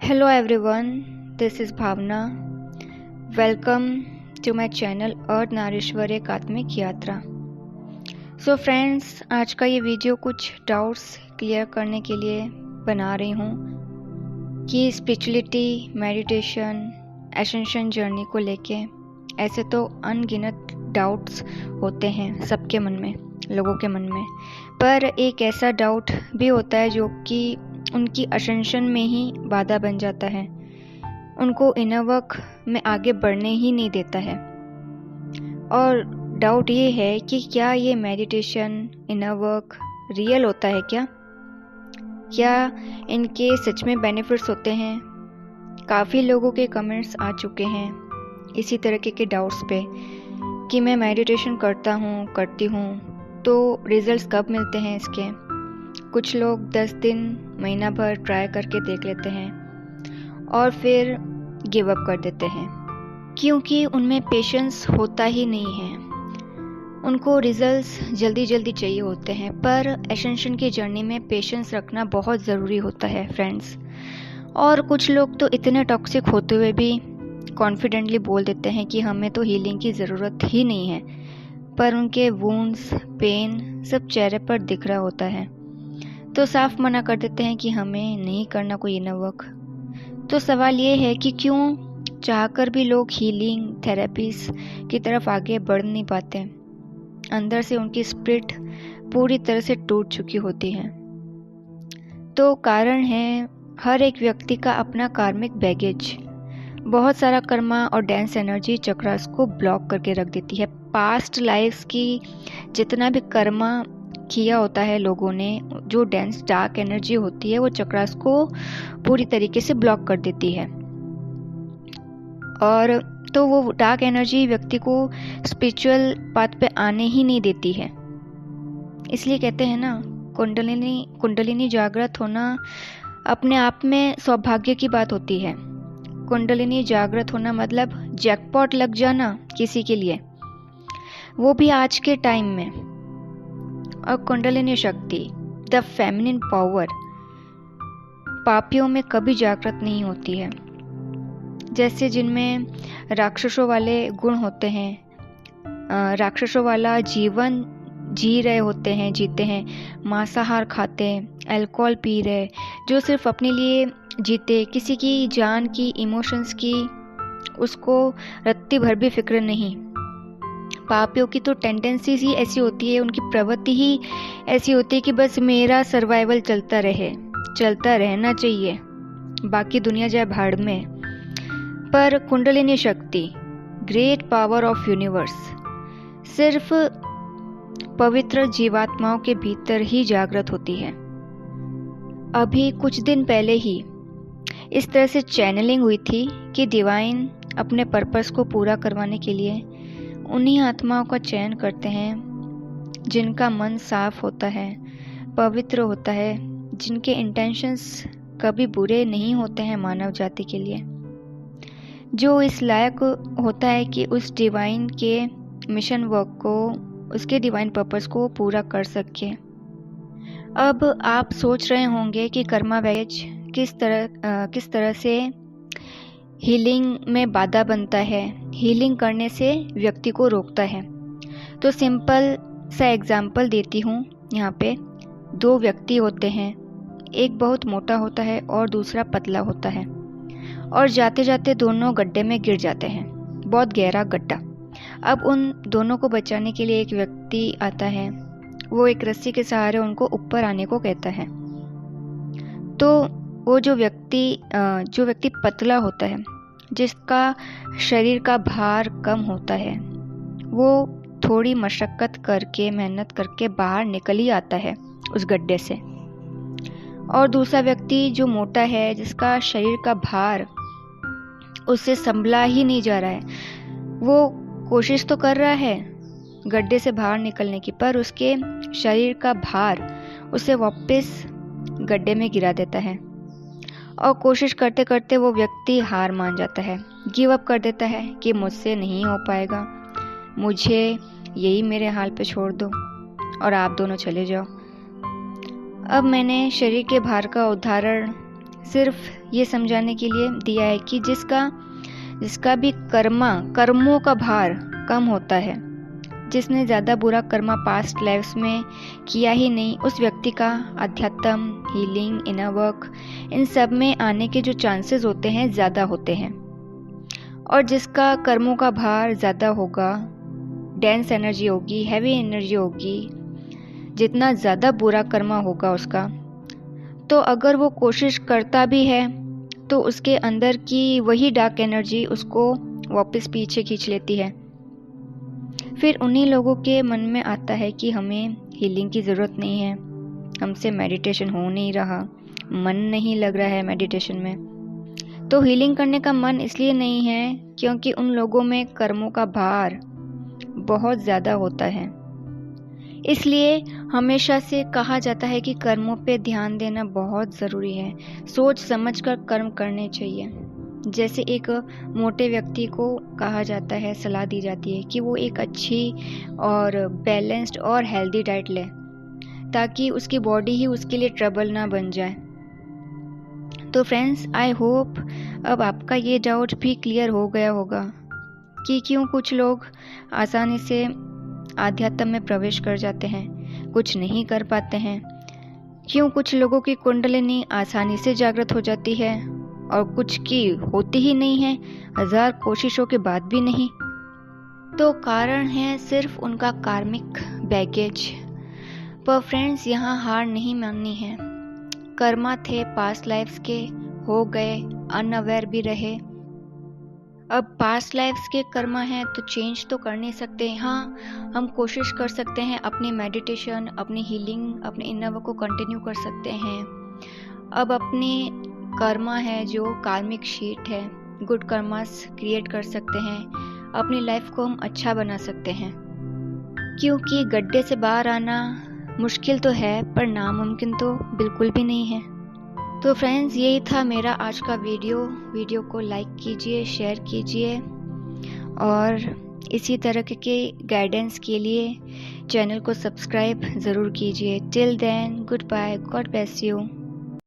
Hello everyone, this is Bhavna. Welcome to my channel अर्थ नारीश्वर एक आत्मिक यात्रा। सो फ्रेंड्स, आज का ये वीडियो कुछ डाउट्स क्लियर करने के लिए बना रही हूँ कि स्पिरिचुअलिटी, मेडिटेशन, एसेंशन जर्नी को लेके ऐसे तो अनगिनत डाउट्स होते हैं सबके मन में, लोगों के मन में, पर एक ऐसा डाउट भी होता है जो कि उनकी असेंशन में ही बाधा बन जाता है, उनको इनर वर्क में आगे बढ़ने ही नहीं देता है। और डाउट ये है कि क्या ये मेडिटेशन, इनर वर्क रियल होता है क्या इनके सच में बेनिफिट्स होते हैं? काफ़ी लोगों के कमेंट्स आ चुके हैं इसी तरीके के डाउट्स पे कि मैं मेडिटेशन करती हूँ तो रिजल्ट्स कब मिलते हैं इसके। कुछ लोग 10 दिन, महीना भर ट्राई करके देख लेते हैं और फिर गिव अप कर देते हैं क्योंकि उनमें पेशेंस होता ही नहीं है। उनको रिजल्ट्स जल्दी जल्दी चाहिए होते हैं, पर एसेंशन की जर्नी में पेशेंस रखना बहुत ज़रूरी होता है फ्रेंड्स। और कुछ लोग तो इतने टॉक्सिक होते हुए भी कॉन्फिडेंटली बोल देते हैं कि हमें तो हीलिंग की ज़रूरत ही नहीं है, पर उनके वुंड्स, पेन सब चेहरे पर दिख रहा होता है, तो साफ मना कर देते हैं कि हमें नहीं करना कोई इनर वर्क। तो सवाल ये है कि क्यों चाहकर भी लोग हीलिंग थेरेपीज की तरफ आगे बढ़ नहीं पाते। अंदर से उनकी स्पिरिट पूरी तरह से टूट चुकी होती है। तो कारण है हर एक व्यक्ति का अपना कार्मिक बैगेज। बहुत सारा कर्मा और डेंस एनर्जी चक्रास को ब्लॉक करके रख देती है। पास्ट लाइफ्स की जितना भी कर्मा किया होता है लोगों ने, जो डेंस डार्क एनर्जी होती है वो चक्रास को पूरी तरीके से ब्लॉक कर देती है। और तो वो डार्क एनर्जी व्यक्ति को स्पिरिचुअल पाथ पे आने ही नहीं देती है। इसलिए कहते हैं ना, कुंडलिनी जागृत होना अपने आप में सौभाग्य की बात होती है। कुंडलिनी जागृत होना मतलब जैकपॉट लग जाना किसी के लिए, वो भी आज के टाइम में। और कुंडलिनी शक्ति, द फेमिनिन पावर, पापियों में कभी जागृत नहीं होती है। जैसे जिनमें राक्षसों वाले गुण होते हैं, राक्षसों वाला जीवन जी रहे होते हैं, जीते हैं, मांसाहार खाते हैं, अल्कोहल पी रहे, जो सिर्फ अपने लिए जीते, किसी की जान की, इमोशंस की उसको रत्ती भर भी फिक्र नहीं। पापियों की तो टेंडेंसीज ही ऐसी होती है, उनकी प्रवृत्ति ही ऐसी होती है कि बस मेरा सर्वाइवल चलता रहना चाहिए, बाकी दुनिया जाए भाड़ में। पर कुंडलिनी शक्ति, ग्रेट पावर ऑफ यूनिवर्स, सिर्फ पवित्र जीवात्माओं के भीतर ही जागृत होती है। अभी कुछ दिन पहले ही इस तरह से चैनलिंग हुई थी कि डिवाइन अपने पर्पस को पूरा करवाने के लिए उन्हीं आत्माओं का चयन करते हैं जिनका मन साफ होता है, पवित्र होता है, जिनके इंटेंशंस कभी बुरे नहीं होते हैं मानव जाति के लिए, जो इस लायक होता है कि उस डिवाइन के मिशन वर्क को, उसके डिवाइन पर्पस को पूरा कर सके। अब आप सोच रहे होंगे कि कर्मा बैगेज किस तरह से हीलिंग में बाधा बनता है, हीलिंग करने से व्यक्ति को रोकता है। तो सिंपल सा एग्जाम्पल देती हूँ। यहाँ पे 2 व्यक्ति होते हैं, एक बहुत मोटा होता है और दूसरा पतला होता है, और जाते जाते दोनों गड्ढे में गिर जाते हैं, बहुत गहरा गड्ढा। अब उन दोनों को बचाने के लिए एक व्यक्ति आता है, वो एक रस्सी के सहारे उनको ऊपर आने को कहता है। तो वो जो व्यक्ति पतला होता है, जिसका शरीर का भार कम होता है, वो थोड़ी मशक्कत करके, मेहनत करके बाहर निकल ही आता है उस गड्ढे से। और दूसरा व्यक्ति जो मोटा है, जिसका शरीर का भार उससे संभला ही नहीं जा रहा है, वो कोशिश तो कर रहा है गड्ढे से बाहर निकलने की, पर उसके शरीर का भार उसे वापस गड्ढे में गिरा देता है। और कोशिश करते करते वो व्यक्ति हार मान जाता है, गिव अप कर देता है कि मुझसे नहीं हो पाएगा, मुझे यही मेरे हाल पे छोड़ दो और आप दोनों चले जाओ। अब मैंने शरीर के भार का उदाहरण सिर्फ ये समझाने के लिए दिया है कि जिसका भी कर्मों का भार कम होता है, जिसने ज़्यादा बुरा कर्मा पास्ट लाइफ्स में किया ही नहीं, उस व्यक्ति का अध्यात्म, हीलिंग, इनर वर्क, इन सब में आने के जो चांसेस होते हैं ज़्यादा होते हैं। और जिसका कर्मों का भार ज़्यादा होगा, डेंस एनर्जी होगी, हैवी एनर्जी होगी, जितना ज़्यादा बुरा कर्मा होगा उसका, तो अगर वो कोशिश करता भी है तो उसके अंदर की वही डार्क एनर्जी उसको वापस पीछे खींच लेती है। फिर उन्हीं लोगों के मन में आता है कि हमें हीलिंग की ज़रूरत नहीं है, हमसे मेडिटेशन हो नहीं रहा, मन नहीं लग रहा है मेडिटेशन में। तो हीलिंग करने का मन इसलिए नहीं है क्योंकि उन लोगों में कर्मों का भार बहुत ज़्यादा होता है। इसलिए हमेशा से कहा जाता है कि कर्मों पे ध्यान देना बहुत ज़रूरी है, सोच समझ कर कर्म करने चाहिए। जैसे एक मोटे व्यक्ति को कहा जाता है, सलाह दी जाती है कि वो एक अच्छी और बैलेंस्ड और हेल्दी डाइट ले, ताकि उसकी बॉडी ही उसके लिए ट्रबल ना बन जाए। तो फ्रेंड्स, आई होप अब आपका ये डाउट भी क्लियर हो गया होगा कि क्यों कुछ लोग आसानी से आध्यात्म में प्रवेश कर जाते हैं, कुछ नहीं कर पाते हैं, क्यों कुछ लोगों की कुंडलिनी आसानी से जागृत हो जाती है और कुछ की होती ही नहीं है, 1000 कोशिशों के बाद भी नहीं। तो कारण है सिर्फ उनका कार्मिक बैगेज। पर फ्रेंड्स, यहाँ हार नहीं माननी है। कर्मा थे पास्ट लाइफ्स के, हो गए, अनअवेयर भी रहे। अब पास्ट लाइफ्स के कर्मा हैं तो चेंज तो कर नहीं सकते। हाँ, हम कोशिश कर सकते हैं, अपनी मेडिटेशन, अपनी हीलिंग, अपने इनर वर्क को कंटिन्यू कर सकते हैं। अब अपनी कर्मा है जो कार्मिक शीट है, गुड कर्मास क्रिएट कर सकते हैं, अपनी लाइफ को हम अच्छा बना सकते हैं। क्योंकि गड्ढे से बाहर आना मुश्किल तो है पर नामुमकिन तो बिल्कुल भी नहीं है। तो फ्रेंड्स, यही था मेरा आज का वीडियो को लाइक कीजिए, शेयर कीजिए और इसी तरह के गाइडेंस के लिए चैनल को सब्सक्राइब ज़रूर कीजिए। Till then, good bye, God bless you.